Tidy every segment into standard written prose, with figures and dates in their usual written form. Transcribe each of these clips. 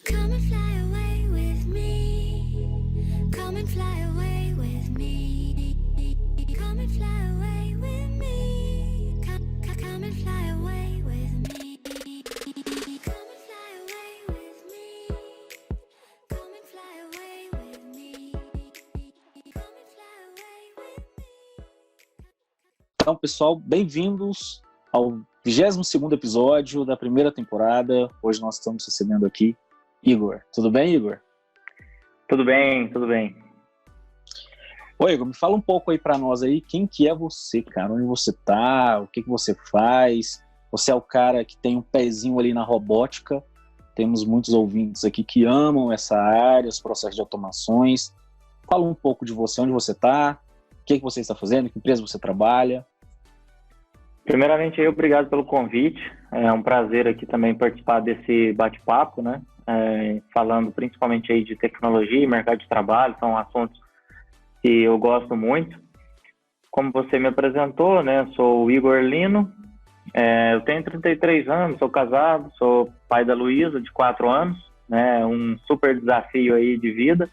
Come and fly away with me. Come and fly away with me. Come and fly away with me. Come and fly away with me. Come and fly away with me. Come and fly away with me. Come and fly away with me. Então, pessoal, bem-vindos ao 22º episódio da primeira temporada. Hoje nós estamos recebendo aqui Igor. Tudo bem, Igor? Tudo bem, tudo bem. Oi, Igor, me fala um pouco aí pra nós aí, quem que é você, cara? Onde você tá? O que você faz? Você é o cara que tem um pezinho ali na robótica. Temos muitos ouvintes aqui que amam essa área, os processos de automações. Fala um pouco de você, onde você tá, o que você está fazendo, que empresa você trabalha. Primeiramente, obrigado pelo convite. É um prazer aqui também participar desse bate-papo, né? Falando principalmente aí de tecnologia e mercado de trabalho, são assuntos que eu gosto muito. Como você me apresentou, né? Sou o Igor Lino, eu tenho 33 anos, sou casado, sou pai da Luísa, de 4 anos, né? Um super desafio aí de vida,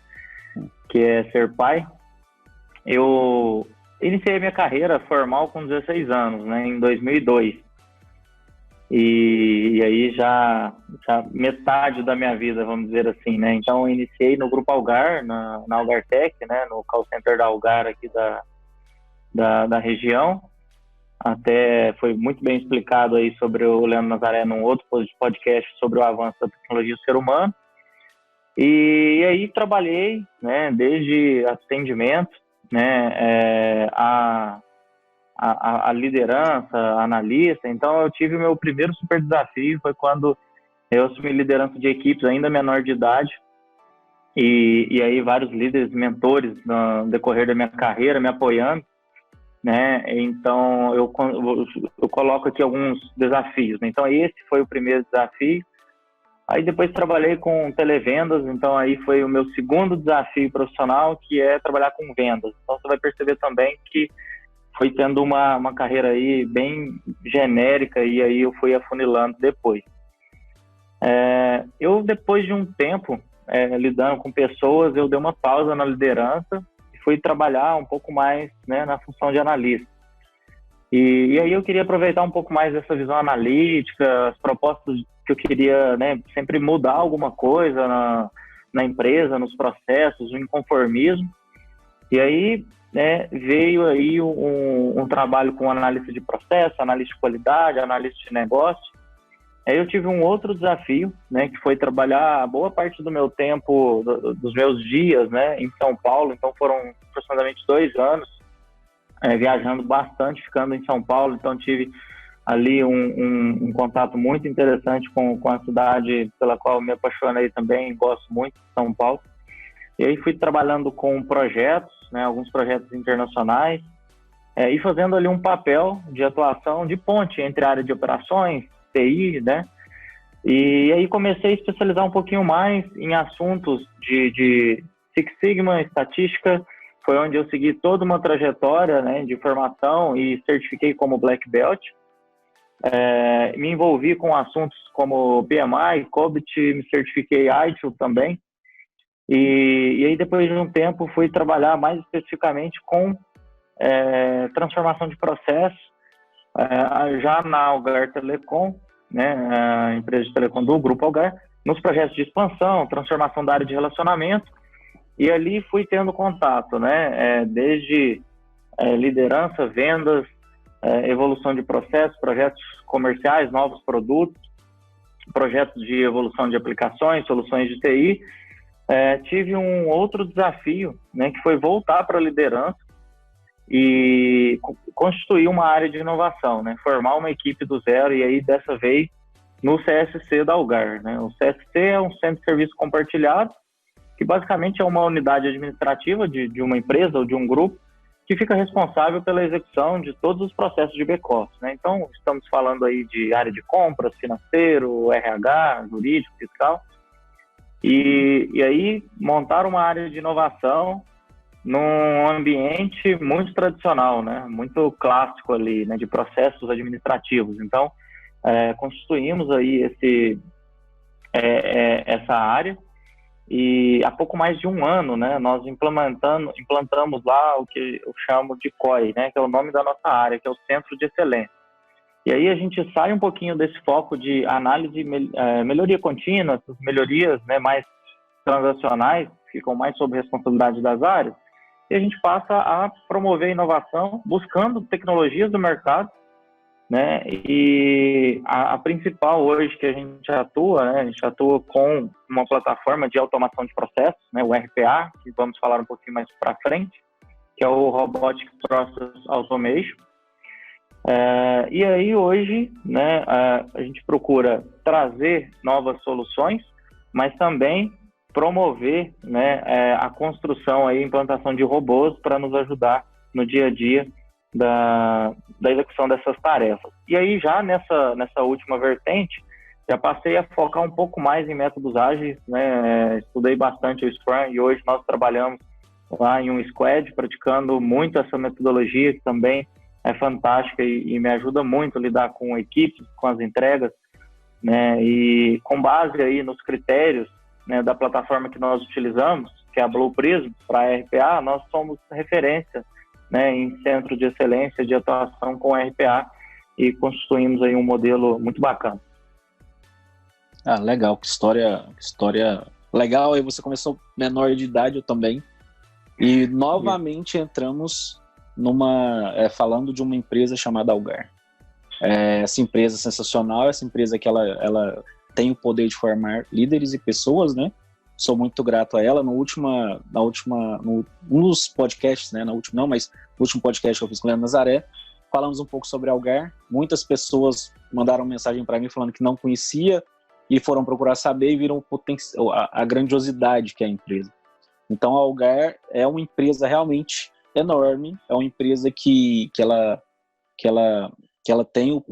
que é ser pai. Eu iniciei minha carreira formal com 16 anos, né, em 2002. E aí já metade da minha vida, vamos dizer assim, né? Então, eu iniciei no Grupo Algar, na Algartec, né, no call center da Algar aqui da região. Até foi muito bem explicado aí sobre o Leandro Nazaré num outro podcast sobre o avanço da tecnologia do ser humano. E aí trabalhei, né, desde atendimento, né, a liderança, a analista. Então eu tive o meu primeiro super desafio, foi quando eu assumi liderança de equipes ainda menor de idade, e aí vários líderes, mentores no decorrer da minha carreira me apoiando, né. Então eu coloco aqui alguns desafios, né? Então esse foi o primeiro desafio. Aí depois trabalhei com televendas, então aí foi o meu segundo desafio profissional, que é trabalhar com vendas. Então você vai perceber também que foi tendo uma carreira aí bem genérica, e aí eu fui afunilando depois. Eu, depois de um tempo lidando com pessoas, eu dei uma pausa na liderança e fui trabalhar um pouco mais, né, na função de analista. E aí eu queria aproveitar um pouco mais dessa visão analítica, as propostas que eu queria, né, sempre mudar alguma coisa na empresa, nos processos, o inconformismo. E aí, né, veio aí um trabalho com analista de processo, analista de qualidade, analista de negócio. Aí eu tive um outro desafio, né, que foi trabalhar boa parte do meu tempo, dos meus dias, né, em São Paulo. Então foram aproximadamente 2 anos viajando bastante, ficando em São Paulo. Então tive ali um contato muito interessante com a cidade pela qual me apaixonei também, gosto muito de São Paulo. E aí fui trabalhando com projetos, né, alguns projetos internacionais, e fazendo ali um papel de atuação de ponte entre a área de operações, TI, né? E aí comecei a especializar um pouquinho mais em assuntos de Six Sigma, estatística. Foi onde eu segui toda uma trajetória, né, de formação e certifiquei como Black Belt. Me envolvi com assuntos como PMI, COBIT, me certifiquei ITIL também. E aí, depois de um tempo, fui trabalhar mais especificamente com transformação de processo, já na Algar Telecom, né, a empresa de telecom do Grupo Algar, nos projetos de expansão, transformação da área de relacionamento. E ali fui tendo contato, né, desde liderança, vendas, evolução de processos, projetos comerciais, novos produtos, projetos de evolução de aplicações, soluções de TI. Tive um outro desafio, né, que foi voltar para a liderança e constituir uma área de inovação, né, formar uma equipe do zero, e aí dessa vez no CSC da Algar, né. O CSC é um centro de serviço compartilhado, que basicamente é uma unidade administrativa de uma empresa ou de um grupo que fica responsável pela execução de todos os processos de back-office, né? Então, estamos falando aí de área de compras, financeiro, RH, jurídico, fiscal. E aí, montar uma área de inovação num ambiente muito tradicional, né? Muito clássico ali, né? De processos administrativos. Então, constituímos aí essa área. E há pouco mais de um ano, né, nós implantamos lá o que eu chamo de COI, né, que é o nome da nossa área, que é o Centro de Excelência. E aí a gente sai um pouquinho desse foco de análise, melhoria contínua, essas melhorias, né, mais transacionais, ficam mais sob responsabilidade das áreas, e a gente passa a promover a inovação, buscando tecnologias do mercado, né? E a principal hoje que a gente atua, né? A gente atua com uma plataforma de automação de processos, né? O RPA, que vamos falar um pouquinho mais para frente, que é o Robotic Process Automation. E aí hoje, né? A gente procura trazer novas soluções, mas também promover, né? A construção e implantação de robôs para nos ajudar no dia a dia da execução dessas tarefas. E aí já nessa última vertente, já passei a focar um pouco mais em métodos ágeis, né? Estudei bastante o Scrum e hoje nós trabalhamos lá em um squad, praticando muito essa metodologia, que também é fantástica e me ajuda muito a lidar com equipes, com as entregas, né? E com base aí nos critérios, né, da plataforma que nós utilizamos, que é a Blue Prism, para a RPA, nós somos referência, né, em centro de excelência de atuação com RPA e construímos aí um modelo muito bacana. Legal, que história legal. Aí você começou menor de idade, eu também, e novamente entramos falando de uma empresa chamada Algar. Essa empresa sensacional, essa empresa que ela tem o poder de formar líderes e pessoas, né? Sou muito grato a ela. Um dos podcasts, né? No último podcast que eu fiz com o Leandro Nazaré, falamos um pouco sobre Algar. Muitas pessoas mandaram mensagem para mim falando que não conhecia e foram procurar saber e viram a grandiosidade que é a empresa. Então, a Algar é uma empresa realmente enorme, é uma empresa que ela tem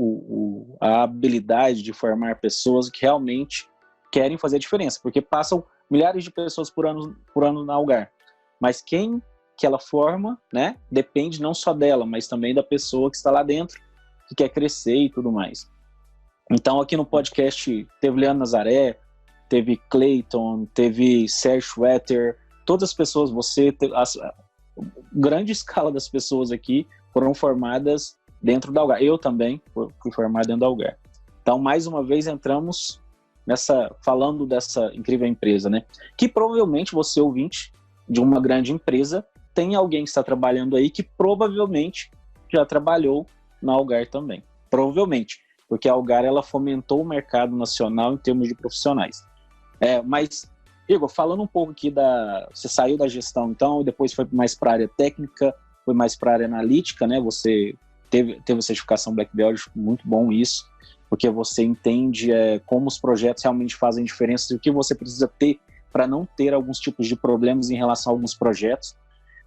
a habilidade de formar pessoas que realmente querem fazer a diferença, porque passam milhares de pessoas por ano na Algar, mas quem que ela forma, né, depende não só dela, mas também da pessoa que está lá dentro, que quer crescer e tudo mais. Então, aqui no podcast teve Leandro Nazaré, teve Clayton, teve Sérgio Schwetter, todas as pessoas, grande escala das pessoas aqui foram formadas dentro da Algar. Eu também fui formado dentro da Algar. Então, mais uma vez, entramos falando dessa incrível empresa, né? Que provavelmente você, ouvinte de uma grande empresa, tem alguém que está trabalhando aí que provavelmente já trabalhou na Algar também. Provavelmente, porque a Algar ela fomentou o mercado nacional em termos de profissionais. Mas, Igor, falando um pouco aqui você saiu da gestão, então, e depois foi mais para a área técnica, foi mais para a área analítica, né? Você teve a certificação Black Belt, muito bom isso, porque você entende como os projetos realmente fazem diferença e o que você precisa ter para não ter alguns tipos de problemas em relação a alguns projetos,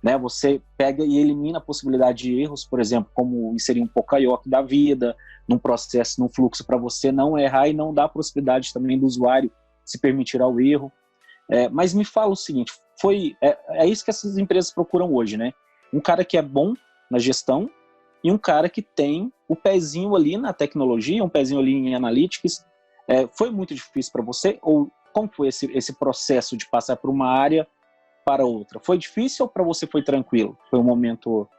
né? Você pega e elimina a possibilidade de erros, por exemplo, como inserir um Pocayoke da vida num processo, num fluxo, para você não errar e não dar a possibilidade também do usuário se permitir ao erro. Mas me fala o seguinte, é isso que essas empresas procuram hoje, né? Um cara que é bom na gestão e um cara que tem o pezinho ali na tecnologia, um pezinho ali em analytics. Foi muito difícil para você? Ou como foi esse processo de passar por uma área para outra? Foi difícil ou para você foi tranquilo? Foi um momento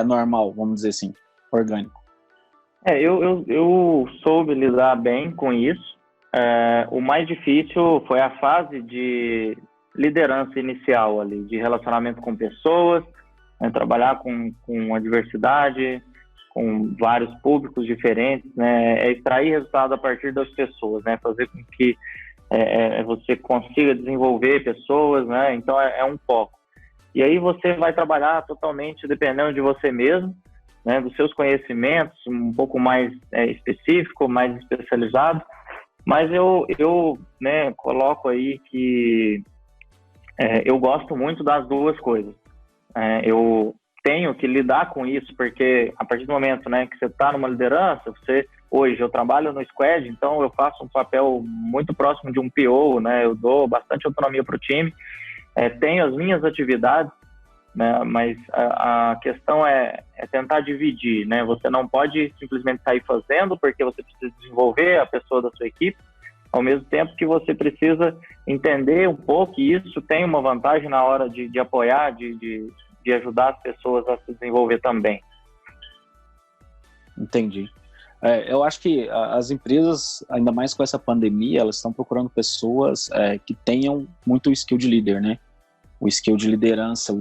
normal, vamos dizer assim, orgânico? Eu soube lidar bem com isso. O mais difícil foi a fase de liderança inicial ali, de relacionamento com pessoas, trabalhar com a diversidade, com vários públicos diferentes, né? Extrair resultado a partir das pessoas, né? Fazer com que você consiga desenvolver pessoas, né? Então é um foco. E aí você vai trabalhar totalmente dependendo de você mesmo, né? Dos seus conhecimentos, um pouco mais específico, mais especializado. Mas eu né, coloco aí que eu gosto muito das duas coisas. Eu tenho que lidar com isso, porque a partir do momento, né, que você está numa liderança, hoje eu trabalho no squad, então eu faço um papel muito próximo de um PO, né, eu dou bastante autonomia para o time, tenho as minhas atividades, né, mas a questão é tentar dividir, né, você não pode simplesmente sair fazendo, porque você precisa desenvolver a pessoa da sua equipe, ao mesmo tempo que você precisa entender um pouco, e isso tem uma vantagem na hora de apoiar, de ajudar as pessoas a se desenvolver também. Entendi. Eu acho que as empresas, ainda mais com essa pandemia, elas estão procurando pessoas que tenham muito o skill de líder, né? O skill de liderança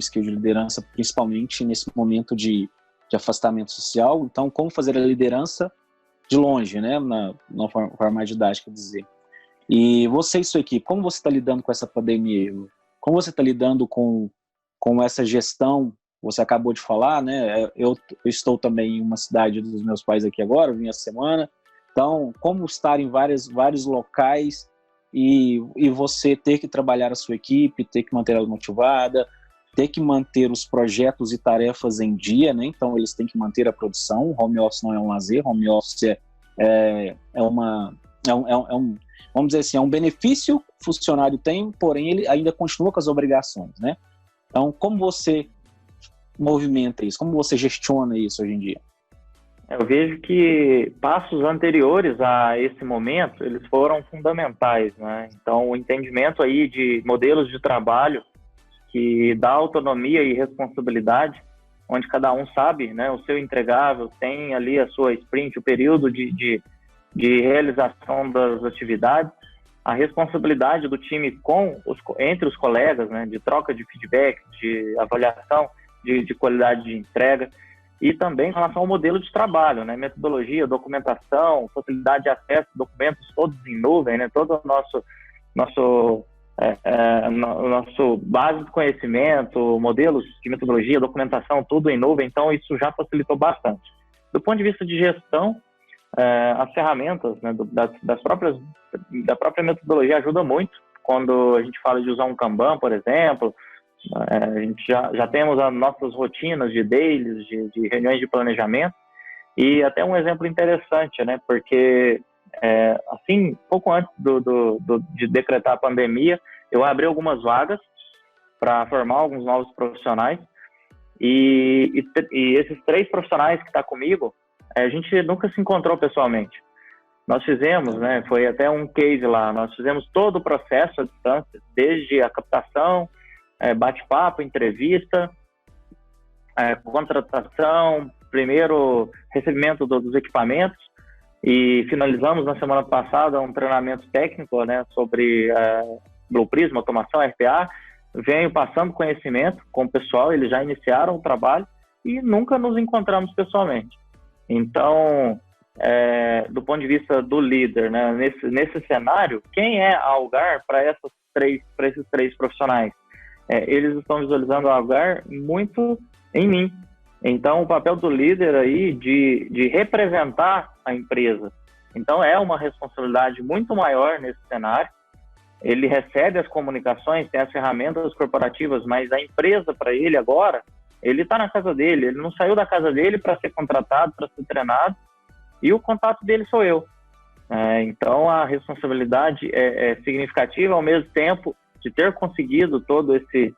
principalmente nesse momento de afastamento social. Então, como fazer a liderança de longe, né? Na forma mais didática de dizer. E você e sua equipe, como você está lidando com essa pandemia? Como você está lidando com essa gestão? Você acabou de falar, né? Eu estou também em uma cidade dos meus pais aqui agora, vim essa semana. Então, como estar em vários locais e você ter que trabalhar a sua equipe, ter que manter ela motivada, ter que manter os projetos e tarefas em dia, né? Então, eles têm que manter a produção. Home office não é um lazer, home office vamos dizer assim, é um benefício que o funcionário tem, porém ele ainda continua com as obrigações, né? Então, como você movimenta isso? Como você gestiona isso hoje em dia? Eu vejo que passos anteriores a esse momento, eles foram fundamentais, né? Então, o entendimento aí de modelos de trabalho que dá autonomia e responsabilidade, onde cada um sabe, né, o seu entregável, tem ali a sua sprint, o período de realização das atividades, a responsabilidade do time entre os colegas, né, de troca de feedback, de avaliação de qualidade de entrega, e também em relação ao modelo de trabalho, né, metodologia, documentação, facilidade de acesso, documentos todos em nuvem, né, todo o nosso base de conhecimento, modelos de metodologia, documentação, tudo em nuvem, então isso já facilitou bastante. Do ponto de vista de gestão, as ferramentas, né, da própria metodologia ajuda muito. Quando a gente fala de usar um Kanban, por exemplo, a gente já temos as nossas rotinas de dailies, de reuniões de planejamento, e até um exemplo interessante, né, porque assim, pouco antes de decretar a pandemia, eu abri algumas vagas para formar alguns novos profissionais, e esses 3 profissionais que estão comigo, a gente nunca se encontrou pessoalmente. Nós fizemos, né, foi até um case lá, nós fizemos todo o processo à distância, desde a captação, bate-papo, entrevista, contratação, primeiro recebimento dos equipamentos, e finalizamos na semana passada um treinamento técnico, né, sobre Blue Prism, automação, RPA. Venho passando conhecimento com o pessoal, eles já iniciaram o trabalho e nunca nos encontramos pessoalmente. Então, do ponto de vista do líder, né, nesse cenário, quem é a Algar para esses 3 profissionais? Eles estão visualizando a Algar muito em mim. Então, o papel do líder aí de representar a empresa. Então, é uma responsabilidade muito maior nesse cenário. Ele recebe as comunicações, tem as ferramentas corporativas, mas a empresa, para ele agora, ele está na casa dele, ele não saiu da casa dele para ser contratado, para ser treinado, e o contato dele sou eu. Então, a responsabilidade é significativa, ao mesmo tempo de ter conseguido todo esse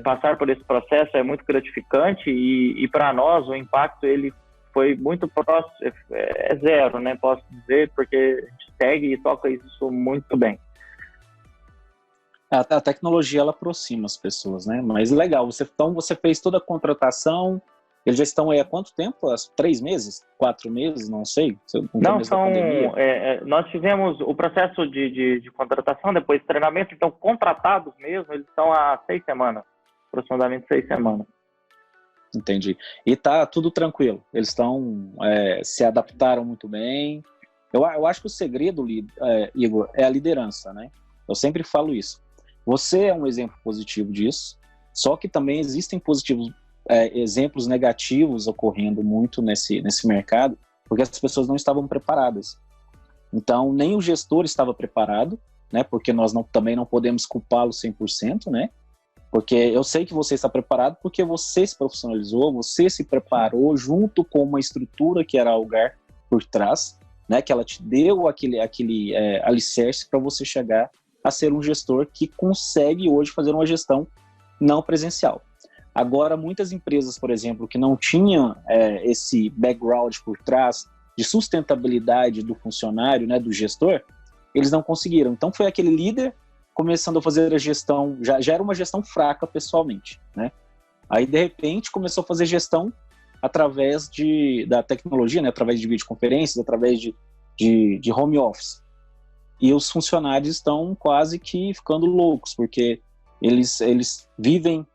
passar por esse processo é muito gratificante, e para nós o impacto ele foi muito próximo, zero, né, posso dizer, porque a gente segue e toca isso muito bem. A tecnologia, ela aproxima as pessoas, né? Mas legal, você fez toda a contratação, eles já estão aí há quanto tempo? 3 meses? 4 meses? Não sei. Não, nós fizemos o processo de contratação, depois treinamento, então contratados mesmo, eles estão há 6 semanas, aproximadamente 6 semanas. Entendi. E tá tudo tranquilo, eles se adaptaram muito bem. Eu acho que o segredo, Igor, é a liderança, né? Eu sempre falo isso. Você é um exemplo positivo disso, só que também existem exemplos negativos ocorrendo muito nesse mercado, porque as pessoas não estavam preparadas. Então, nem o gestor estava preparado, né? Porque nós também não podemos culpá-lo 100%, né? Porque eu sei que você está preparado porque você se profissionalizou, você se preparou junto com uma estrutura que era a Algar por trás, né? Que ela te deu aquele alicerce para você chegar a ser um gestor que consegue hoje fazer uma gestão não presencial. Agora, muitas empresas, por exemplo, que não tinham esse background por trás de sustentabilidade do funcionário, né, do gestor, eles não conseguiram. Então foi aquele líder começando a fazer a gestão, já era uma gestão fraca pessoalmente, né? Aí, de repente, começou a fazer gestão através da tecnologia, né? Através de videoconferências, através de home office. E os funcionários estão quase que ficando loucos, porque eles vivem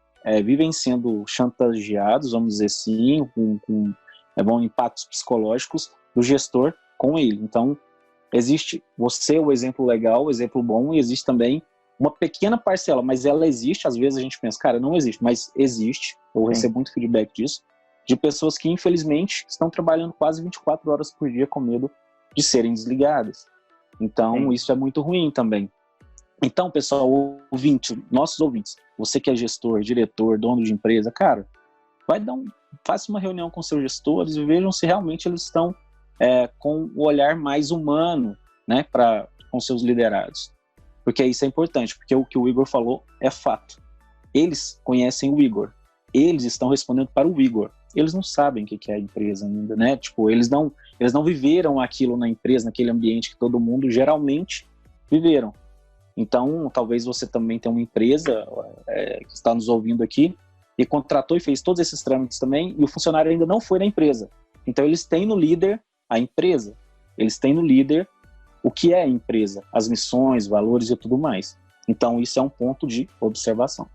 sendo chantageados, vamos dizer assim, com impactos psicológicos do gestor com ele. Então, existe você, o exemplo legal, o exemplo bom, e existe também uma pequena parcela, mas ela existe. Às vezes a gente pensa, cara, não existe, mas existe. Eu recebo muito feedback disso, de pessoas que, infelizmente, estão trabalhando quase 24 horas por dia com medo de serem desligadas. Então, isso é muito ruim também. Então, pessoal, nossos ouvintes, você que é gestor, diretor, dono de empresa, cara, faça uma reunião com seus gestores e vejam se realmente eles estão com o olhar mais humano, né, com seus liderados. Porque isso é importante, porque o que o Igor falou é fato. Eles conhecem o Igor, eles estão respondendo para o Igor. Eles não sabem o que é a empresa ainda, né? Tipo, eles não viveram aquilo na empresa, naquele ambiente que todo mundo geralmente viveram. Então, talvez você também tenha uma empresa que está nos ouvindo aqui e contratou e fez todos esses trâmites também, e o funcionário ainda não foi na empresa. Então, eles têm no líder a empresa. Eles têm no líder o que é a empresa, as missões, valores e tudo mais. Então, isso é um ponto de observação,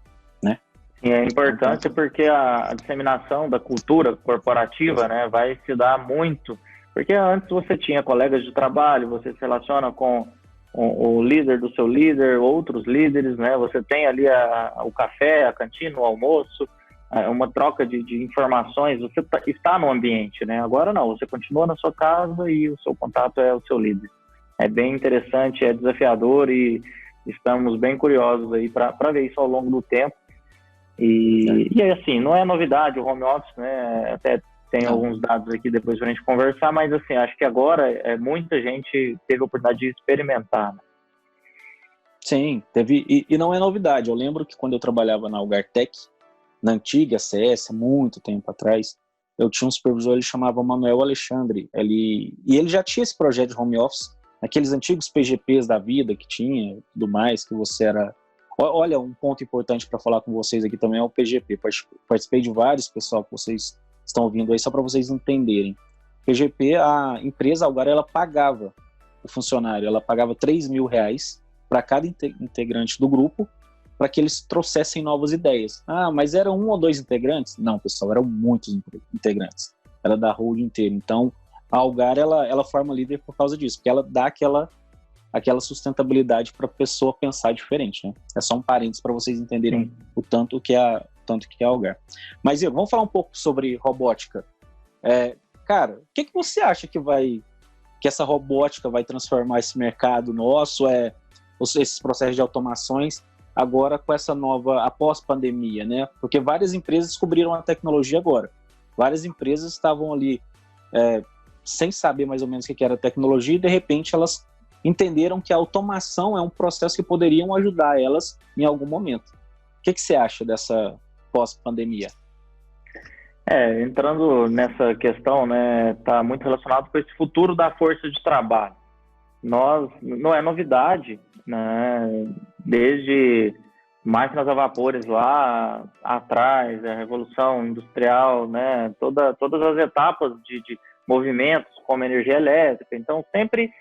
né? E é importante porque a disseminação da cultura corporativa, né, vai se dar muito, porque antes você tinha colegas de trabalho, você se relaciona com o líder do seu líder, outros líderes, né, você tem ali o café, a cantina, o almoço, uma troca de informações, você está no ambiente, né? Agora não, você continua na sua casa e o seu contato é o seu líder. É bem interessante, é desafiador e estamos bem curiosos aí para ver isso ao longo do tempo. E assim, não é novidade o home office, né? Até tem alguns dados aqui depois pra gente conversar, mas assim, acho que agora muita gente teve a oportunidade de experimentar, né? Sim, teve, e não é novidade. Eu lembro que quando eu trabalhava na Algartec, na antiga CS, há muito tempo atrás, eu tinha um supervisor, ele chamava Manuel Alexandre, e ele já tinha esse projeto de home office, aqueles antigos PGPs da vida que tinha, tudo mais, que você era... Olha, um ponto importante para falar com vocês aqui também é o PGP. Participei de vários, pessoal, que vocês estão ouvindo aí, só para vocês entenderem. PGP, a empresa Algar, ela pagava o funcionário, ela pagava R$3.000 para cada integrante do grupo, para que eles trouxessem novas ideias. Ah, mas eram 1 ou 2 integrantes? Não, pessoal, eram muitos integrantes. Era da holding inteira. Então, a Algar, ela forma líder por causa disso, porque ela dá aquela sustentabilidade para a pessoa pensar diferente, né? É só um parênteses para vocês entenderem o tanto que é a Algar. Mas, Igor, vamos falar um pouco sobre robótica. Cara, o que você acha que essa robótica vai transformar esse mercado nosso, esses processos de automações, agora com essa nova, após pandemia, né? Porque várias empresas descobriram a tecnologia agora. Várias empresas estavam ali sem saber mais ou menos o que era a tecnologia e, de repente, elas entenderam que a automação é um processo que poderiam ajudar elas em algum momento. O que você acha dessa pós-pandemia? Entrando nessa questão, né, tá muito relacionado com esse futuro da força de trabalho. Não é novidade, né, desde máquinas a vapores lá atrás, a Revolução Industrial, né, todas as etapas de movimentos como energia elétrica. Então, sempre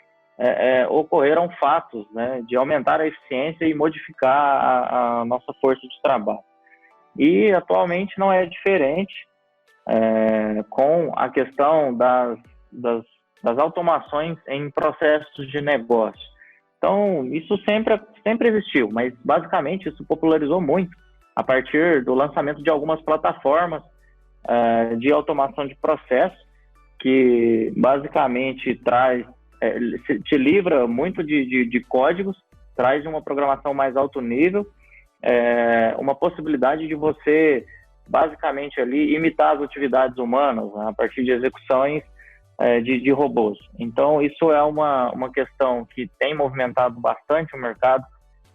ocorreram fatos, né, de aumentar a eficiência e modificar a nossa força de trabalho. E atualmente não é diferente com a questão das automações em processos de negócio. Então, isso sempre existiu, mas basicamente isso popularizou muito a partir do lançamento de algumas plataformas de automação de processo, que basicamente te livra muito de códigos, traz uma programação mais alto nível, uma possibilidade de você basicamente ali imitar as atividades humanas, né, a partir de execuções de robôs. Então isso é uma questão que tem movimentado bastante o mercado,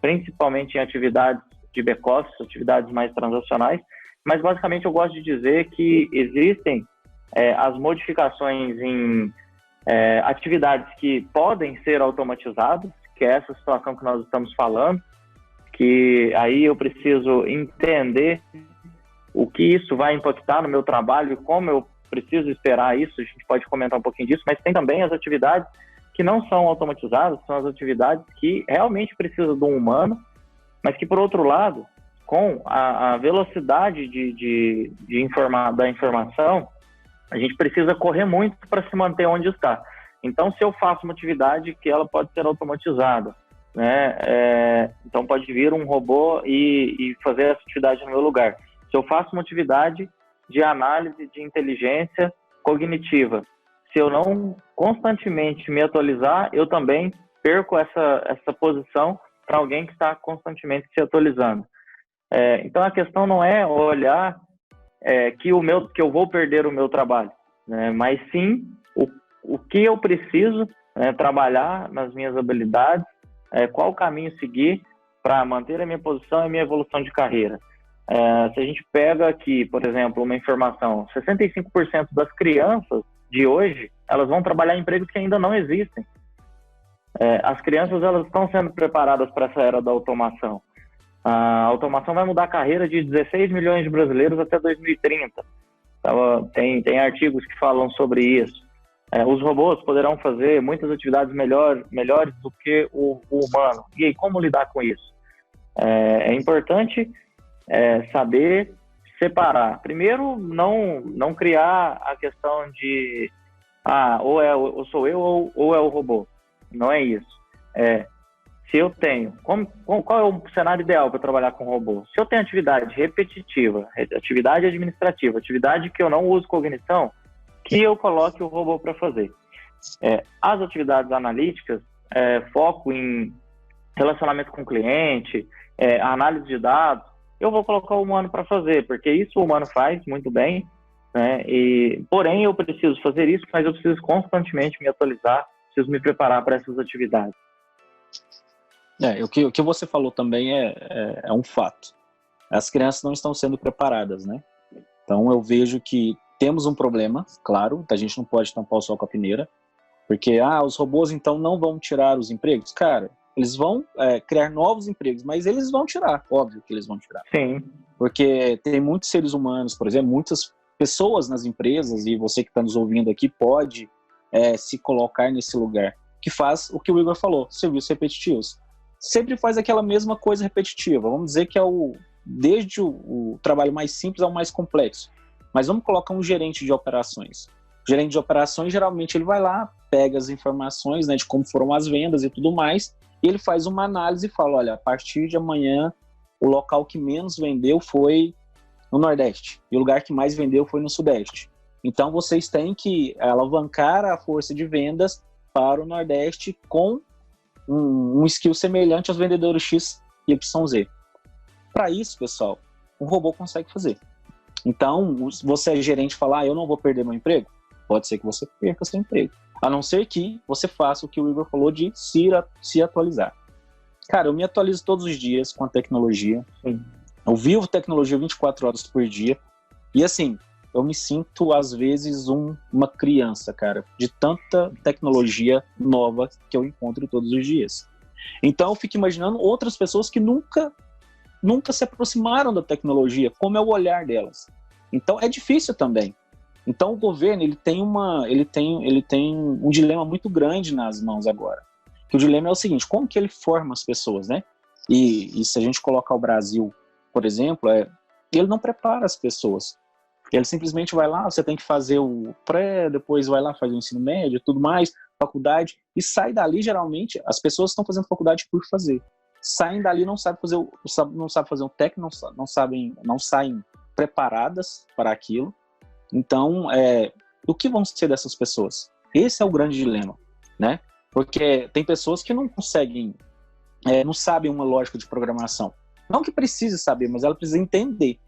principalmente em atividades de back-office, atividades mais transacionais, mas basicamente eu gosto de dizer que existem as modificações em atividades que podem ser automatizadas, que é essa situação que nós estamos falando, que aí eu preciso entender o que isso vai impactar no meu trabalho e como eu preciso esperar isso. A gente pode comentar um pouquinho disso, mas tem também as atividades que não são automatizadas, são as atividades que realmente precisam de um humano, mas que, por outro lado, com a velocidade da informação, a gente precisa correr muito para se manter onde está. Então, se eu faço uma atividade que ela pode ser automatizada, né? Então pode vir um robô e fazer essa atividade no meu lugar. Se eu faço uma atividade de análise de inteligência cognitiva, se eu não constantemente me atualizar, eu também perco essa posição para alguém que está constantemente se atualizando. Então a questão não é olhar que eu vou perder o meu trabalho, né? Mas sim o que eu preciso trabalhar nas minhas habilidades, qual caminho seguir para manter a minha posição e a minha evolução de carreira. Se a gente pega aqui, por exemplo, uma informação, 65% das crianças de hoje, elas vão trabalhar em empregos que ainda não existem. As crianças, elas estão sendo preparadas para essa era da automação. A automação vai mudar a carreira de 16 milhões de brasileiros até 2030. Então, tem artigos que falam sobre isso. Os robôs poderão fazer muitas atividades melhores do que o humano. E aí, como lidar com isso? É importante saber separar. Primeiro, não criar a questão de ou sou eu ou é o robô. Não é isso. Se eu tenho... qual é o cenário ideal para trabalhar com robô? Se eu tenho atividade repetitiva, atividade administrativa, atividade que eu não uso cognição, que eu coloque o robô para fazer. As atividades analíticas, foco em relacionamento com o cliente, análise de dados, eu vou colocar o humano para fazer, porque isso o humano faz muito bem, né? Porém, eu preciso fazer isso, mas eu preciso constantemente me atualizar, preciso me preparar para essas atividades. O que você falou também é um fato. As crianças não estão sendo preparadas, né? Então, eu vejo que temos um problema, claro, a gente não pode tampar o sol com a peneira, porque os robôs então não vão tirar os empregos. Cara, eles vão criar novos empregos, mas eles vão tirar, óbvio que eles vão tirar. Sim. Porque tem muitos seres humanos, por exemplo, muitas pessoas nas empresas, e você que está nos ouvindo aqui pode se colocar nesse lugar, que faz o que o Igor falou, serviços repetitivos. Sempre faz aquela mesma coisa repetitiva. Vamos dizer que desde o trabalho mais simples ao mais complexo. Mas vamos colocar um gerente de operações. O gerente de operações, geralmente, ele vai lá, pega as informações, né, de como foram as vendas e tudo mais, e ele faz uma análise e fala, olha, a partir de amanhã, o local que menos vendeu foi no Nordeste, e o lugar que mais vendeu foi no Sudeste. Então, vocês têm que alavancar a força de vendas para o Nordeste com um skill semelhante aos vendedores X, Y, Z. Para isso, pessoal, o robô consegue fazer. Então, se você é gerente e falar, eu não vou perder meu emprego, pode ser que você perca seu emprego. A não ser que você faça o que o Igor falou de se atualizar. Cara, eu me atualizo todos os dias com a tecnologia. Sim. Eu vivo tecnologia 24 horas por dia. E assim, eu me sinto, às vezes, uma criança, cara, de tanta tecnologia nova que eu encontro todos os dias. Então, eu fico imaginando outras pessoas que nunca se aproximaram da tecnologia, como é o olhar delas. Então, é difícil também. Então, o governo ele tem um dilema muito grande nas mãos agora. Que o dilema é o seguinte, como que ele forma as pessoas, né? E se a gente colocar o Brasil, por exemplo, ele não prepara as pessoas. Ele simplesmente vai lá, você tem que fazer o pré, depois vai lá, faz o ensino médio, tudo mais, faculdade, e sai dali, geralmente, as pessoas estão fazendo faculdade por fazer. Saem dali, não sabem fazer um técnico, não saem preparadas para aquilo. Então, o que vão ser dessas pessoas? Esse é o grande dilema, né? Porque tem pessoas que não conseguem, não sabem uma lógica de programação. Não que precise saber, mas ela precisa entender.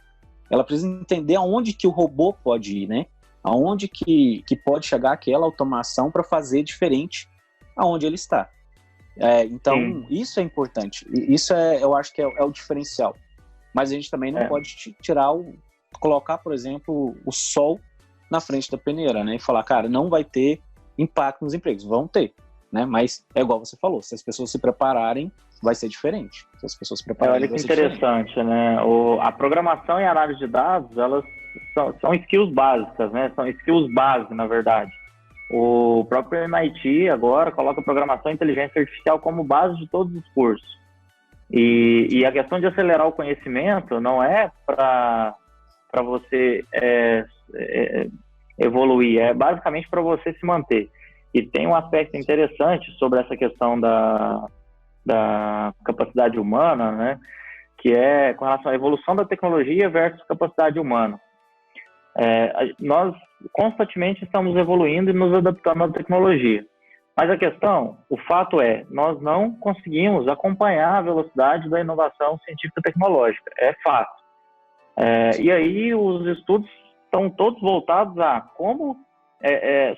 Ela precisa entender aonde que o robô pode ir, né? Aonde que pode chegar aquela automação para fazer diferente aonde ele está. Então, isso é importante. Isso eu acho que é o diferencial. Mas a gente também não pode colocar, por exemplo, o sol na frente da peneira, né? E falar, cara, não vai ter impacto nos empregos. Vão ter. né? Mas é igual você falou, se as pessoas se prepararem, vai ser diferente. Se as pessoas se prepararem, Olha que vai ser diferente. interessante, né? A programação e a análise de dados, elas são skills básicas, né? São skills base, na verdade. O próprio MIT agora coloca programação e inteligência artificial como base de todos os cursos. E a questão de acelerar o conhecimento não é para você evoluir, é basicamente para você se manter. E tem um aspecto interessante sobre essa questão da capacidade humana, né, que é com relação à evolução da tecnologia versus capacidade humana. Nós constantemente estamos evoluindo e nos adaptando à tecnologia. Mas a questão, o fato é, nós não conseguimos acompanhar a velocidade da inovação científica e tecnológica, é fato. E aí os estudos estão todos voltados a como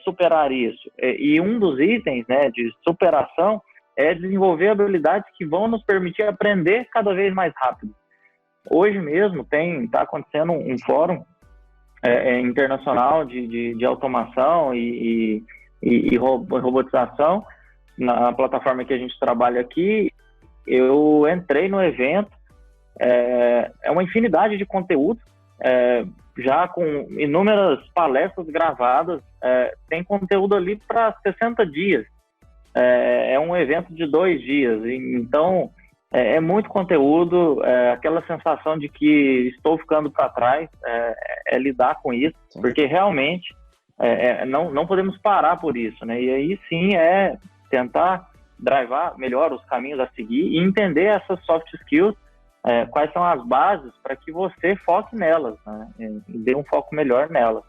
superar isso. E um dos itens, né, de superação é desenvolver habilidades que vão nos permitir aprender cada vez mais rápido. Hoje mesmo está acontecendo um fórum internacional de automação e robotização na plataforma que a gente trabalha aqui. Eu entrei no evento, uma infinidade de conteúdo, já com inúmeras palestras gravadas, tem conteúdo ali para 60 dias. É um evento de 2 dias, então é muito conteúdo, aquela sensação de que estou ficando para trás, lidar com isso, porque realmente não podemos parar por isso, né? E aí sim tentar drivar melhor os caminhos a seguir e entender essas soft skills, quais são as bases para que você foque nelas, né? E dê um foco melhor nelas.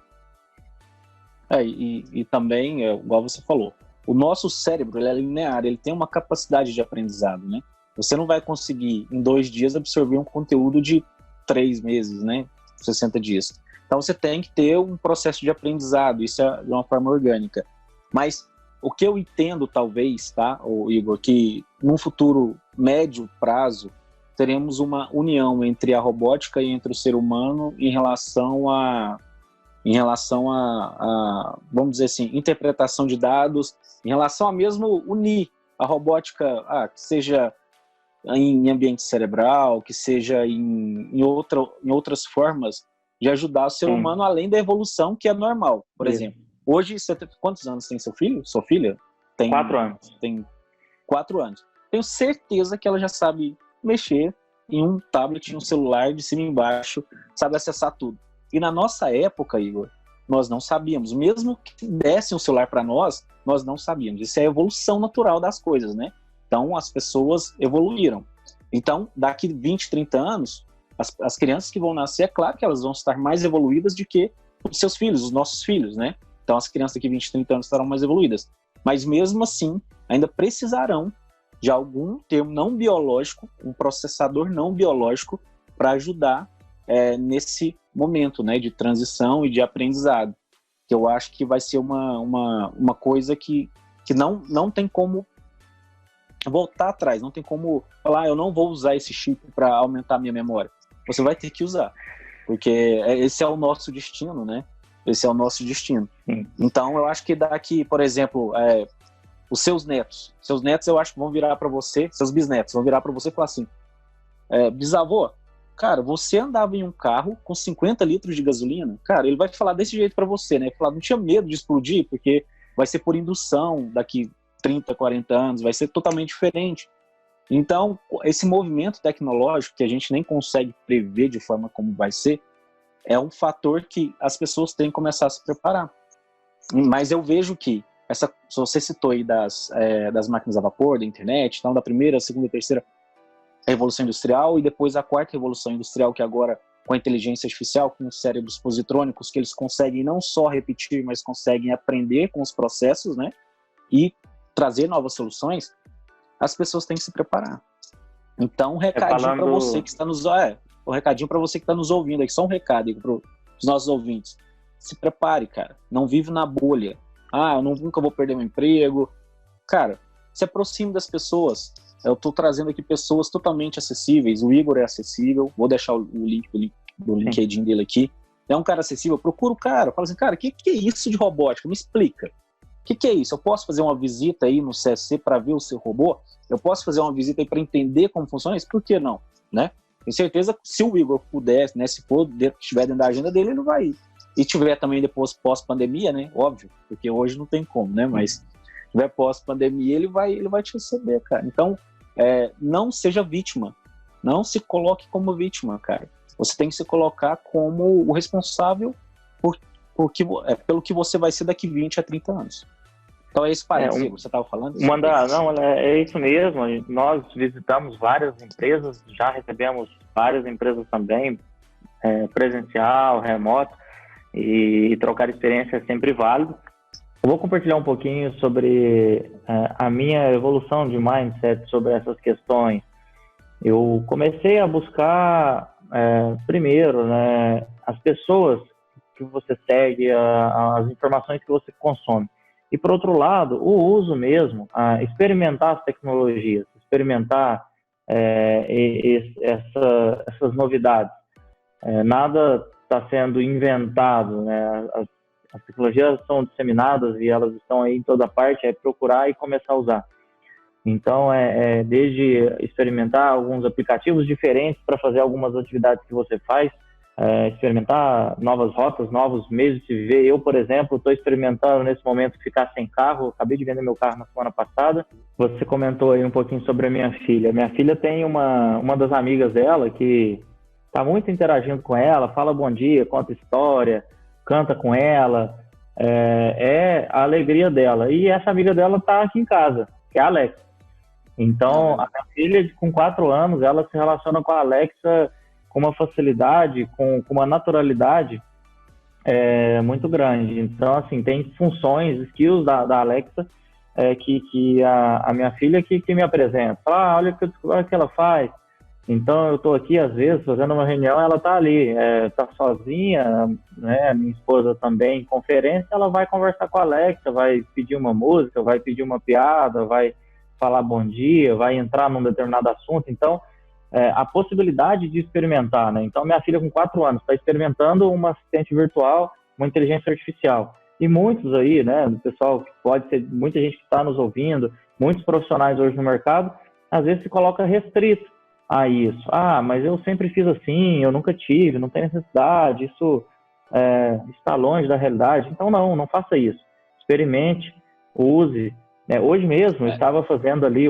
E também, igual você falou, o nosso cérebro ele é linear, ele tem uma capacidade de aprendizado, né? Você não vai conseguir em 2 dias absorver um conteúdo de 3 meses, né? 60 dias. Então você tem que ter um processo de aprendizado, isso é de uma forma orgânica. Mas o que eu entendo talvez, tá, Igor, que num futuro médio prazo teremos uma união entre a robótica e entre o ser humano em relação a vamos dizer assim, interpretação de dados, em relação a mesmo unir a robótica, que seja em ambiente cerebral, que seja em outras formas de ajudar o ser humano além da evolução que é normal. Por exemplo, hoje, quantos anos tem seu filho? Sua filha? Tem 4 anos. Tem 4 anos. Tenho certeza que ela já sabe mexer em um tablet, em um celular, de cima e embaixo, sabe acessar tudo. E na nossa época, Igor, nós não sabíamos. Mesmo que desse um celular para nós não sabíamos. Isso é a evolução natural das coisas, né? Então, as pessoas evoluíram. Então, daqui 20, 30 anos, as crianças que vão nascer, é claro que elas vão estar mais evoluídas do que os seus filhos, os nossos filhos, né? Então, as crianças daqui 20, 30 anos estarão mais evoluídas. Mas, mesmo assim, ainda precisarão de algum termo não biológico, um processador não biológico, para ajudar nesse momento, né, de transição e de aprendizado. Que eu acho que vai ser uma coisa que não tem como voltar atrás, não tem como falar, eu não vou usar esse chip para aumentar a minha memória. Você vai ter que usar, porque esse é o nosso destino, né? Esse é o nosso destino. Então, eu acho que daqui, por exemplo, os seus netos eu acho que vão virar para você, seus bisnetos vão virar para você e falar assim, bisavô, cara, você andava em um carro com 50 litros de gasolina? Cara, ele vai falar desse jeito para você, né? Falar, não tinha medo de explodir, porque vai ser por indução daqui 30, 40 anos, vai ser totalmente diferente. Então, esse movimento tecnológico que a gente nem consegue prever de forma como vai ser, é um fator que as pessoas têm que começar a se preparar. Mas eu vejo que, você citou aí das máquinas a vapor, da internet, então, da primeira, segunda e terceira revolução industrial, e depois a quarta revolução industrial, que agora, com a inteligência artificial, com os cérebros positrônicos, que eles conseguem não só repetir, mas conseguem aprender com os processos, né? E trazer novas soluções, as pessoas têm que se preparar. Então, um recadinho para você que está um recadinho para você que está nos ouvindo aqui, só um recado para os nossos ouvintes. Se prepare, cara. Não vive na bolha. Eu nunca vou perder meu emprego. Cara, se aproxime das pessoas. Eu estou trazendo aqui pessoas totalmente acessíveis. O Igor é acessível. Vou deixar o link do LinkedIn dele aqui. É um cara acessível. Procura o cara. Fala assim, cara, o que é isso de robótica? Me explica. que é isso? Eu posso fazer uma visita aí no CSC para ver o seu robô? Eu posso fazer uma visita aí para entender como funciona isso? Por que não? Né? Tenho certeza que se o Igor pudesse, né, se for, estiver dentro da agenda dele, ele vai ir. E tiver também depois pós-pandemia, né? Óbvio, porque hoje não tem como, né? Mas se tiver pós-pandemia, ele vai te receber, cara. Então, não seja vítima. Não se coloque como vítima, cara. Você tem que se colocar como o responsável pelo que você vai ser daqui 20 a 30 anos. Então é esse parecido, você estava falando? É isso mesmo. Nós visitamos várias empresas, já recebemos várias empresas também, presencial, remoto, e trocar experiência é sempre válido. Eu vou compartilhar um pouquinho sobre a minha evolução de mindset sobre essas questões. Eu comecei a buscar, primeiro, né, as pessoas que você segue, as informações que você consome. E, por outro lado, o uso mesmo, experimentar as tecnologias, experimentar essas novidades. Nada está sendo inventado, né? As tecnologias são disseminadas e elas estão aí em toda parte, é procurar e começar a usar. Então, desde experimentar alguns aplicativos diferentes para fazer algumas atividades que você faz, experimentar novas rotas, novos meios de se viver. Eu, por exemplo, estou experimentando nesse momento ficar sem carro. Acabei de vender meu carro na semana passada. Você comentou aí um pouquinho sobre a minha filha. Minha filha tem uma das amigas dela que está muito interagindo com ela, fala bom dia, conta história, canta com ela. É a alegria dela. E essa amiga dela está aqui em casa, que é a Alexa. Então, a minha filha, com 4 anos, ela se relaciona com a Alexa com uma facilidade, com uma naturalidade muito grande. Então, assim, tem funções, skills da Alexa que a minha filha que me apresenta. Fala, olha o que ela faz. Então, eu estou aqui, às vezes, fazendo uma reunião, ela está ali, está sozinha, né? Minha esposa também, em conferência, ela vai conversar com a Alexa, vai pedir uma música, vai pedir uma piada, vai falar bom dia, vai entrar num determinado assunto. Então, a possibilidade de experimentar, né? Então, minha filha com 4 anos está experimentando uma assistente virtual, uma inteligência artificial. E muitos aí, né, do pessoal, pode ser muita gente que está nos ouvindo, muitos profissionais hoje no mercado, às vezes se coloca restrito a isso. Mas eu sempre fiz assim, eu nunca tive, não tem necessidade, isso está longe da realidade. Então, não faça isso. Experimente, use. Hoje mesmo, eu estava fazendo ali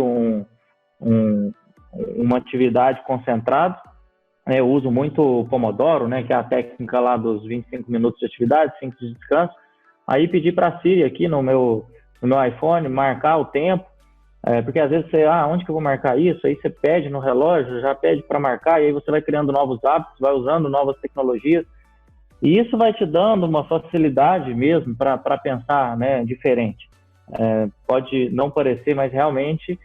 uma atividade concentrada. Eu uso muito o Pomodoro, né, que é a técnica lá dos 25 minutos de atividade, 5 de descanso. Aí pedi para a Siri aqui no meu iPhone marcar o tempo, porque às vezes você, onde que eu vou marcar isso? Aí você pede no relógio, já pede para marcar, e aí você vai criando novos hábitos, vai usando novas tecnologias, e isso vai te dando uma facilidade mesmo para pensar, né, diferente. Pode não parecer, mas realmente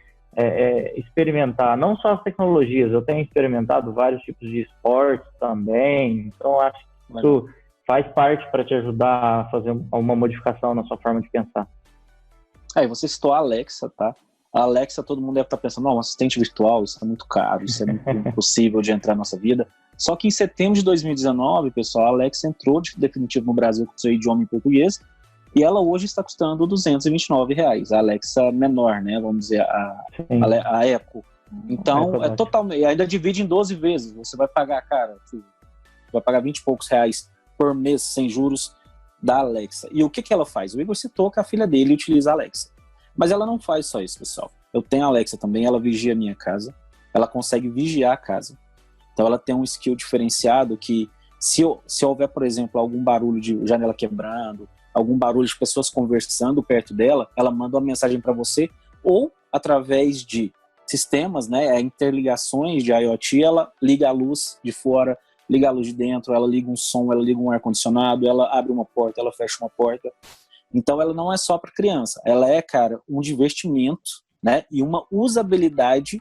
experimentar, não só as tecnologias, eu tenho experimentado vários tipos de esportes também, então acho que isso faz parte para te ajudar a fazer uma modificação na sua forma de pensar. Aí você citou a Alexa, tá? A Alexa, todo mundo deve estar pensando, não, um assistente virtual, isso é muito caro, isso é muito impossível de entrar na nossa vida. Só que em setembro de 2019, pessoal, a Alexa entrou de definitivo no Brasil com seu idioma em português, e ela hoje está custando R$229, a Alexa menor, né? Vamos dizer, a Echo. Então, totalmente, ainda divide em 12 vezes. Você vai pagar, vai pagar 20 e poucos reais por mês, sem juros, da Alexa. E o que ela faz? O Igor citou que a filha dele utiliza a Alexa. Mas ela não faz só isso, pessoal. Eu tenho a Alexa também, ela vigia a minha casa. Ela consegue vigiar a casa. Então, ela tem um skill diferenciado que, se houver, por exemplo, algum barulho de janela quebrando, algum barulho de pessoas conversando perto dela, ela manda uma mensagem para você, ou através de sistemas, né, interligações de IoT, ela liga a luz de fora, liga a luz de dentro, ela liga um som, ela liga um ar-condicionado, ela abre uma porta, ela fecha uma porta. Então ela não é só para criança, ela é, cara, um divertimento, né, e uma usabilidade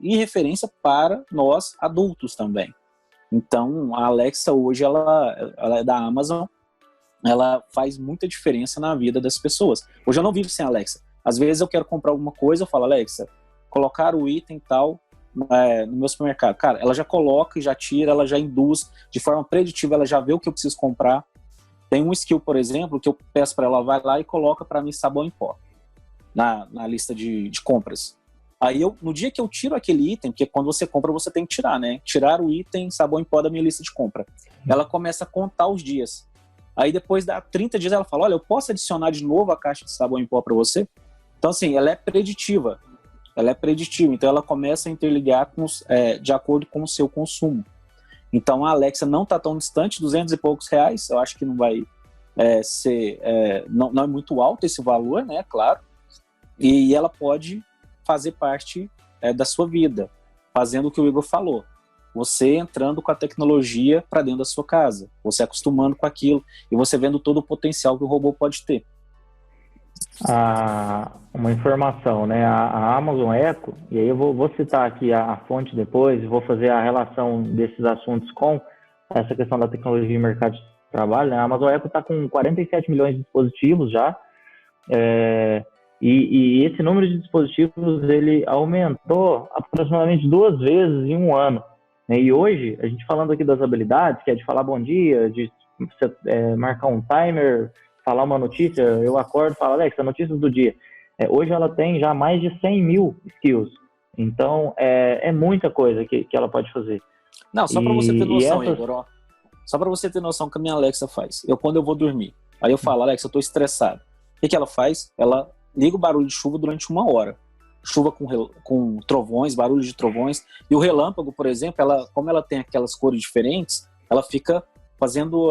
e referência para nós adultos também. Então a Alexa hoje, ela é da Amazon, ela faz muita diferença na vida das pessoas. Hoje eu não vivo sem a Alexa. Às vezes eu quero comprar alguma coisa, eu falo, Alexa, colocar o item tal no meu supermercado. Cara, ela já coloca e já tira, ela já induz de forma preditiva, ela já vê o que eu preciso comprar. Tem um skill, por exemplo, que eu peço para ela, vai lá e coloca para mim sabão em pó na lista de compras. Aí no dia que eu tiro aquele item, porque quando você compra você tem que tirar, né? Tirar o item sabão em pó da minha lista de compra. Ela começa a contar os dias. Aí depois da 30 dias ela fala, olha, eu posso adicionar de novo a caixa de sabão em pó para você? Então assim, ela é preditiva. Então ela começa a interligar de acordo com o seu consumo. Então a Alexa não está tão distante, 200 e poucos reais, eu acho que não vai não é muito alto esse valor, né, claro, e ela pode fazer parte da sua vida, fazendo o que o Igor falou, você entrando com a tecnologia para dentro da sua casa, você acostumando com aquilo e você vendo todo o potencial que o robô pode ter. Uma informação, né? A Amazon Echo, e aí eu vou citar aqui a fonte depois, vou fazer a relação desses assuntos com essa questão da tecnologia e mercado de trabalho, né? A Amazon Echo está com 47 milhões de dispositivos já, e esse número de dispositivos ele aumentou aproximadamente 2 vezes em um ano, né? E hoje, a gente falando aqui das habilidades, que é de falar bom dia, de marcar um timer, falar uma notícia, eu acordo e falo, Alexa, notícias do dia. Hoje ela tem já mais de 100 mil skills. Então, é muita coisa que ela pode fazer. Não, só para você ter noção, Igor, ó. Só para você ter noção que a minha Alexa faz. Quando eu vou dormir, aí eu falo, Alexa, eu tô estressado. O que ela faz? Ela liga o barulho de chuva durante 1 hora. Chuva com trovões, barulho de trovões. E o relâmpago, por exemplo, como ela tem aquelas cores diferentes, ela fica fazendo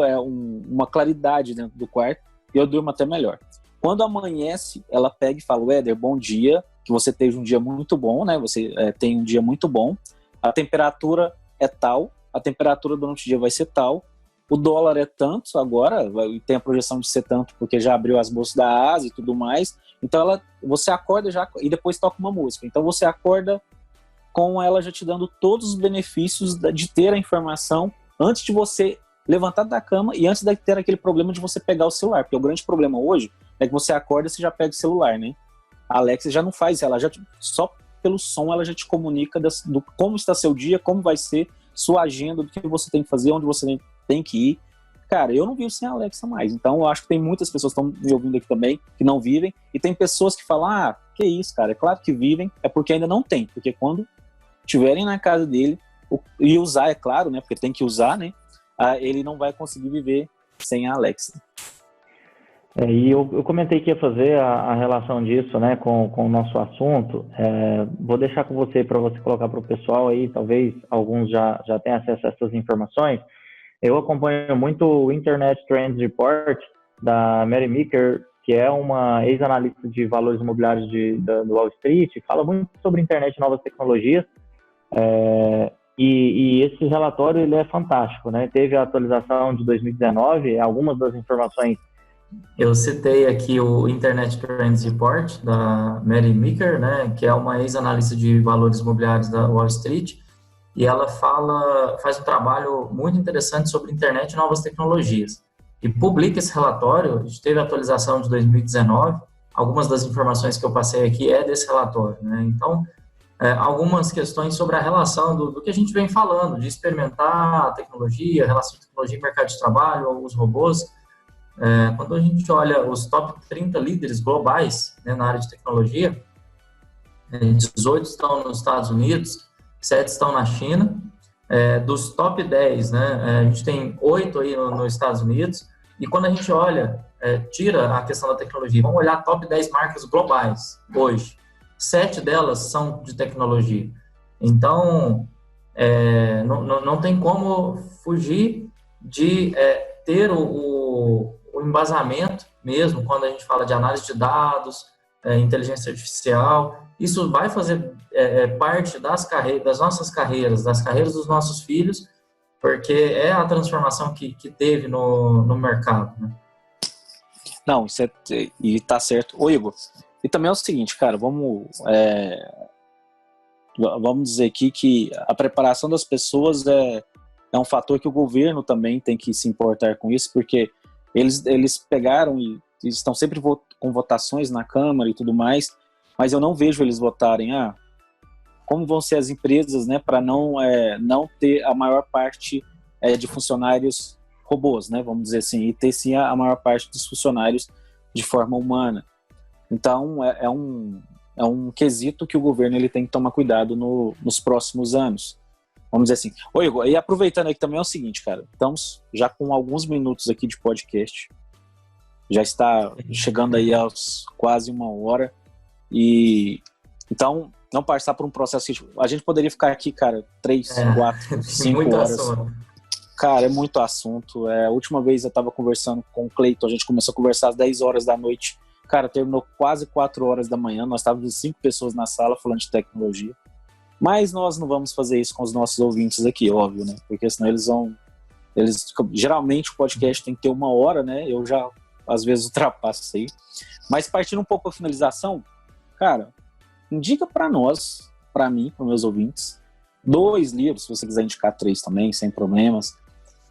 uma claridade dentro do quarto. E eu durmo até melhor. Quando amanhece, ela pega e fala, Éder, bom dia, que você teve um dia muito bom, né? Você tem um dia muito bom. A temperatura é tal, a temperatura durante o dia vai ser tal, o dólar é tanto agora, tem a projeção de ser tanto porque já abriu as bolsas da Ásia e tudo mais. Então você acorda já e depois toca uma música. Então você acorda com ela já te dando todos os benefícios de ter a informação antes de você levantar da cama e antes de ter aquele problema de você pegar o celular, porque o grande problema hoje é que você acorda e você já pega o celular, né? A Alexa já não faz, só pelo som ela já te comunica do como está seu dia, como vai ser sua agenda, do que você tem que fazer, onde você tem que ir. Cara, eu não vivo sem a Alexa mais, então eu acho que tem muitas pessoas que estão me ouvindo aqui também, que não vivem, e tem pessoas que falam, que isso, cara, é claro que vivem, é porque ainda não tem, porque quando estiverem na casa dele, e usar, é claro, né, porque tem que usar, né, ele não vai conseguir viver sem a Alexa. E eu comentei que ia fazer a relação disso, né, com o nosso assunto. Vou deixar com você para você colocar para o pessoal aí, talvez alguns já tenham acesso a essas informações. Eu acompanho muito o Internet Trends Report da Mary Meeker, que é uma ex-analista de valores imobiliários do Wall Street, fala muito sobre internet e novas tecnologias. E esse relatório ele é fantástico, né? Teve a atualização de 2019, algumas das informações. Eu citei aqui o Internet Trends Report da Mary Meeker, né? Que é uma ex-analista de valores imobiliários da Wall Street, e ela faz um trabalho muito interessante sobre internet e novas tecnologias. E publica esse relatório, a gente teve a atualização de 2019, algumas das informações que eu passei aqui é desse relatório, né? Então, algumas questões sobre a relação do que a gente vem falando, de experimentar a tecnologia, a relação de tecnologia e mercado de trabalho, os robôs. Quando a gente olha os top 30 líderes globais, né, na área de tecnologia, 18 estão nos Estados Unidos, 7 estão na China. Dos top 10, né, a gente tem 8 aí nos Estados Unidos. E quando a gente olha, tira a questão da tecnologia, vamos olhar top 10 marcas globais hoje. 7 delas são de tecnologia. Então, não tem como fugir de ter o embasamento mesmo, quando a gente fala de análise de dados, inteligência artificial. Isso vai fazer parte das nossas carreiras, das carreiras dos nossos filhos, porque é a transformação que teve no mercado, né? Não, isso e tá certo. Ô, Igor, e também é o seguinte, cara, vamos dizer aqui que a preparação das pessoas é um fator que o governo também tem que se importar com isso, porque eles pegaram e estão sempre com votações na Câmara e tudo mais, mas eu não vejo eles votarem, como vão ser as empresas, né, para não ter a maior parte de funcionários robôs, né, vamos dizer assim, e ter sim a maior parte dos funcionários de forma humana. Então, é um quesito que o governo ele tem que tomar cuidado nos próximos anos. Vamos dizer assim. Ô, Igor, e aproveitando aqui também é o seguinte, cara, estamos já com alguns minutos aqui de podcast, já está chegando aí aos quase 1 hora, e então, não passar por um processo que a gente poderia ficar aqui, cara, 3, 4, 5 horas. Assunto. Cara, é muito assunto. A última vez eu estava conversando com o Cleiton, a gente começou a conversar às 10 horas da noite. Cara, terminou quase 4 horas da manhã. Nós estávamos 5 pessoas na sala falando de tecnologia. Mas nós não vamos fazer isso com os nossos ouvintes aqui, óbvio, né? Porque senão geralmente o podcast tem que ter 1 hora, né? Eu já, às vezes, ultrapasso isso aí. Mas partindo um pouco para a finalização, cara, indica para nós, para mim, para meus ouvintes, 2 livros, se você quiser indicar 3 também, sem problemas,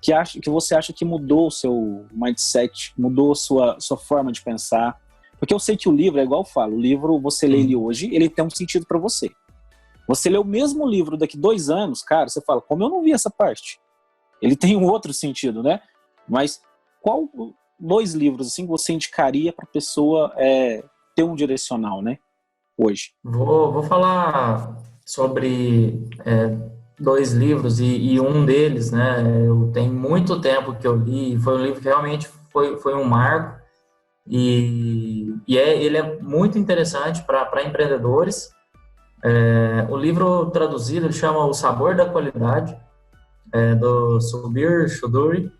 que você acha que mudou o seu mindset, mudou a sua forma de pensar. Porque eu sei que o livro, é igual eu falo, o livro, você lê ele hoje, ele tem um sentido para você. Você lê o mesmo livro daqui 2 anos, cara, você fala, como eu não vi essa parte? Ele tem um outro sentido, né? Mas qual 2 livros assim você indicaria para a pessoa ter um direcional, né? Hoje. Vou falar sobre 2 livros e um deles, né? Eu tenho muito tempo que eu li, foi um livro que realmente foi um marco ele é muito interessante para empreendedores. O livro traduzido ele chama O Sabor da Qualidade, do Subir Choudhury,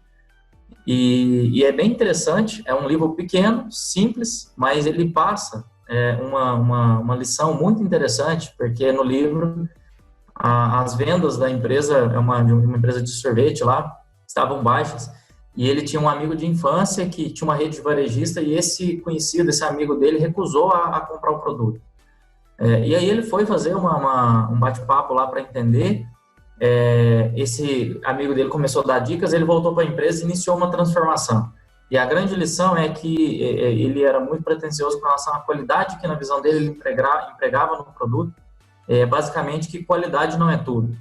e é bem interessante. É um livro pequeno, simples, mas ele passa uma lição muito interessante, porque no livro as vendas da empresa, de uma empresa de sorvete lá, estavam baixas, e ele tinha um amigo de infância que tinha uma rede de varejista, e esse amigo dele recusou a comprar o produto. E aí ele foi fazer um bate-papo lá para entender. Esse amigo dele começou a dar dicas, ele voltou para a empresa e iniciou uma transformação. E a grande lição é que ele era muito pretensioso com relação à qualidade, que na visão dele ele empregava no produto. Basicamente que qualidade não é tudo,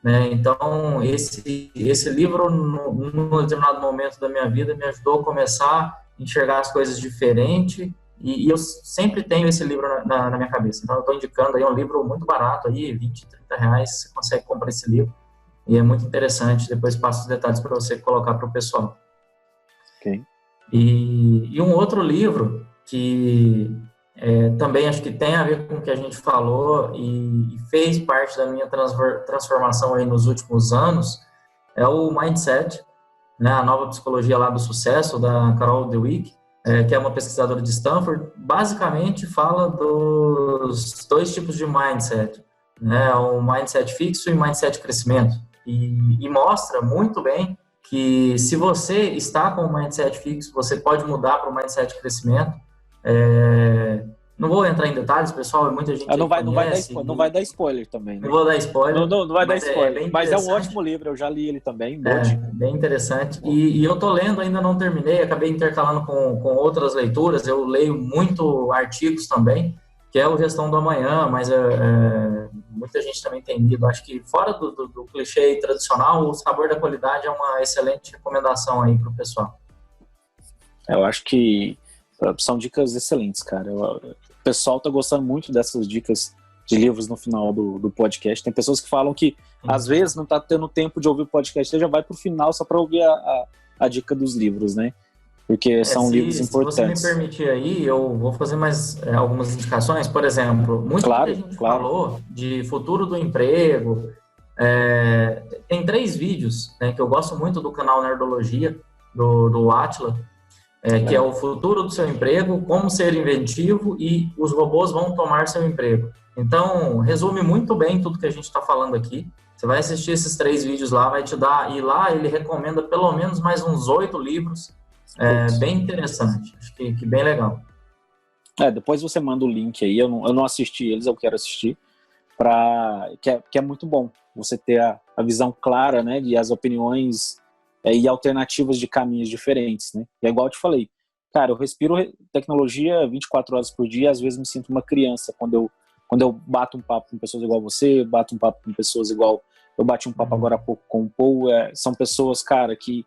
né? Então esse livro, num determinado momento da minha vida, me ajudou a começar a enxergar as coisas diferente, e eu sempre tenho esse livro na minha cabeça. Então eu estou indicando aí um livro muito barato, aí, 20, 30 reais, você consegue comprar esse livro, e é muito interessante. Depois passo os detalhes para você colocar para o pessoal. Okay. E um outro livro que também acho que tem a ver com o que a gente falou e fez parte da minha transformação aí nos últimos anos, é o Mindset, né, a nova psicologia lá do sucesso, da Carol Dweck, que é uma pesquisadora de Stanford. Basicamente fala dos 2 tipos de mindset, né, o mindset fixo e o mindset crescimento, e mostra muito bem que se você está com o mindset fixo, você pode mudar para o mindset crescimento. Não vou entrar em detalhes, pessoal, muita gente não vai dar spoiler também, né? Não vou dar spoiler. Não vai dar spoiler, mas é um ótimo livro, eu já li ele também. Bem interessante. E eu tô lendo, ainda não terminei, acabei intercalando com outras leituras. Eu leio muito artigos também, que é o Gestão do Amanhã, mas muita gente também tem lido. Acho que fora do clichê tradicional, o Sabor da Qualidade é uma excelente recomendação aí para o pessoal. Eu acho que são dicas excelentes, cara. O pessoal tá gostando muito dessas dicas de livros no final do podcast. Tem pessoas que falam que às vezes não tá tendo tempo de ouvir o podcast, você já vai pro final só para ouvir a dica dos livros, né? Porque são livros importantes. Se você me permitir aí, eu vou fazer mais algumas indicações. Por exemplo, muita gente falou de futuro do emprego. Tem 3 vídeos, né, que eu gosto muito do canal Nerdologia, do Átila, que é o futuro do seu emprego, como ser inventivo e os robôs vão tomar seu emprego. Então, resume muito bem tudo que a gente está falando aqui. Você vai assistir esses 3 vídeos lá, vai te dar... E lá ele recomenda pelo menos mais uns 8 livros. Bem interessante. Acho que bem legal. Depois você manda o link aí. Eu não assisti eles, eu quero assistir. Que é muito bom você ter a visão clara, né, de as opiniões e alternativas de caminhos diferentes, né? E é igual eu te falei, cara, eu respiro tecnologia 24 horas por dia, às vezes me sinto uma criança quando eu bato um papo com pessoas igual você, bato um papo com pessoas igual eu bati um papo agora há pouco com o Paul. São pessoas, cara, que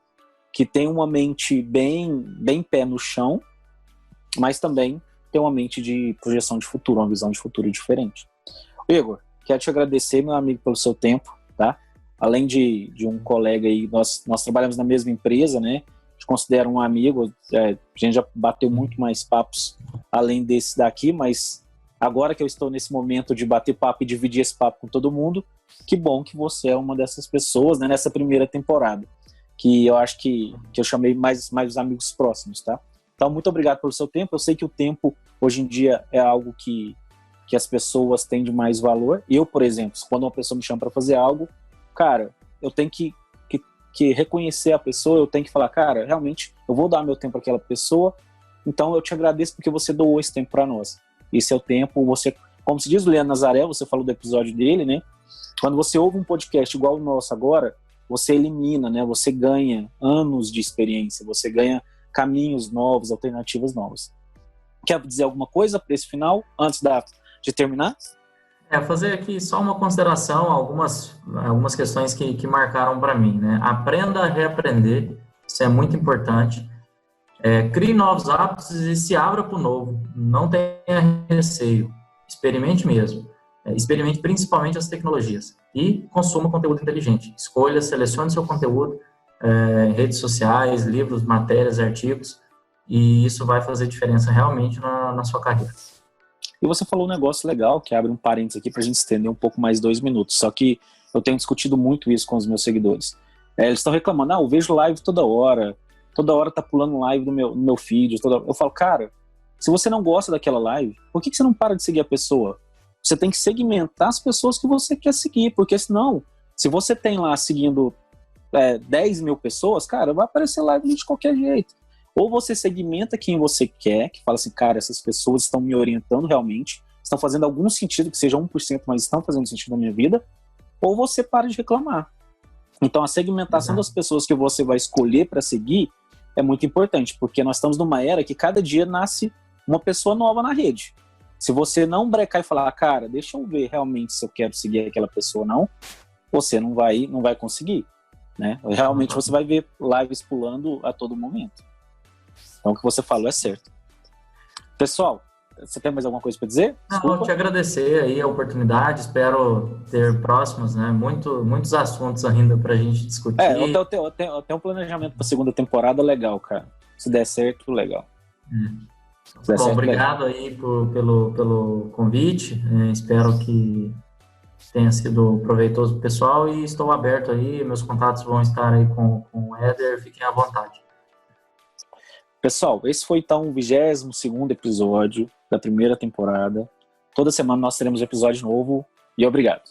que tem uma mente bem pé no chão, mas também tem uma mente de projeção de futuro, uma visão de futuro diferente. Igor, quero te agradecer, meu amigo, pelo seu tempo, tá? Além de um colega aí, nós trabalhamos na mesma empresa, né? Te considero um amigo, a gente já bateu muito mais papos além desse daqui, mas agora que eu estou nesse momento de bater papo e dividir esse papo com todo mundo, que bom que você é uma dessas pessoas, né, nessa primeira temporada, que eu acho que eu chamei mais os amigos próximos, tá? Então, muito obrigado pelo seu tempo. Eu sei que o tempo, hoje em dia, é algo que as pessoas têm de mais valor. Eu, por exemplo, quando uma pessoa me chama para fazer algo, cara, eu tenho que reconhecer a pessoa, eu tenho que falar, cara, realmente, eu vou dar meu tempo para aquela pessoa, então eu te agradeço porque você doou esse tempo para nós. Esse é o tempo, você, como se diz o Leandro Nazaré, você falou do episódio dele, né? Quando você ouve um podcast igual o nosso agora, você elimina, né? Você ganha anos de experiência, você ganha caminhos novos, alternativas novas. Quer dizer alguma coisa para esse final, antes de terminar? Fazer aqui só uma consideração, algumas questões que marcaram para mim, né? Aprenda a reaprender, isso é muito importante. Crie novos hábitos e se abra para o novo. Não tenha receio. Experimente mesmo. Experimente principalmente as tecnologias. E consuma conteúdo inteligente. Escolha, selecione seu conteúdo, redes sociais, livros, matérias, artigos, e isso vai fazer diferença realmente na sua carreira. E você falou um negócio legal, que abre um parênteses aqui para a gente estender um pouco mais 2 minutos. Só que eu tenho discutido muito isso com os meus seguidores. Eles estão reclamando, eu vejo live toda hora tá pulando live no meu feed. Eu falo, cara, se você não gosta daquela live, por que você não para de seguir a pessoa? Você tem que segmentar as pessoas que você quer seguir, porque senão, se você tem lá seguindo 10 mil pessoas, cara, vai aparecer live de qualquer jeito. Ou você segmenta quem você quer, que fala assim, cara, essas pessoas estão me orientando realmente, estão fazendo algum sentido, que seja 1%, mas estão fazendo sentido na minha vida, ou você para de reclamar. Então a segmentação das pessoas que você vai escolher para seguir é muito importante, porque nós estamos numa era que cada dia nasce uma pessoa nova na rede. Se você não brecar e falar, cara, deixa eu ver realmente se eu quero seguir aquela pessoa ou não, você não vai conseguir, né? Realmente você vai ver lives pulando a todo momento. Então o que você falou é certo. Pessoal, você tem mais alguma coisa para dizer? Não, te agradecer aí a oportunidade, espero ter próximos, né? Muitos assuntos ainda para a gente discutir. Eu tenho um planejamento para a segunda temporada legal, cara. Se der certo, legal. Bom, obrigado aí pelo convite. Espero que tenha sido proveitoso pro pessoal e estou aberto aí. Meus contatos vão estar aí com o Éder. Fiquem à vontade. Pessoal, esse foi então o 22º episódio da primeira temporada. Toda semana nós teremos um episódio novo e obrigado.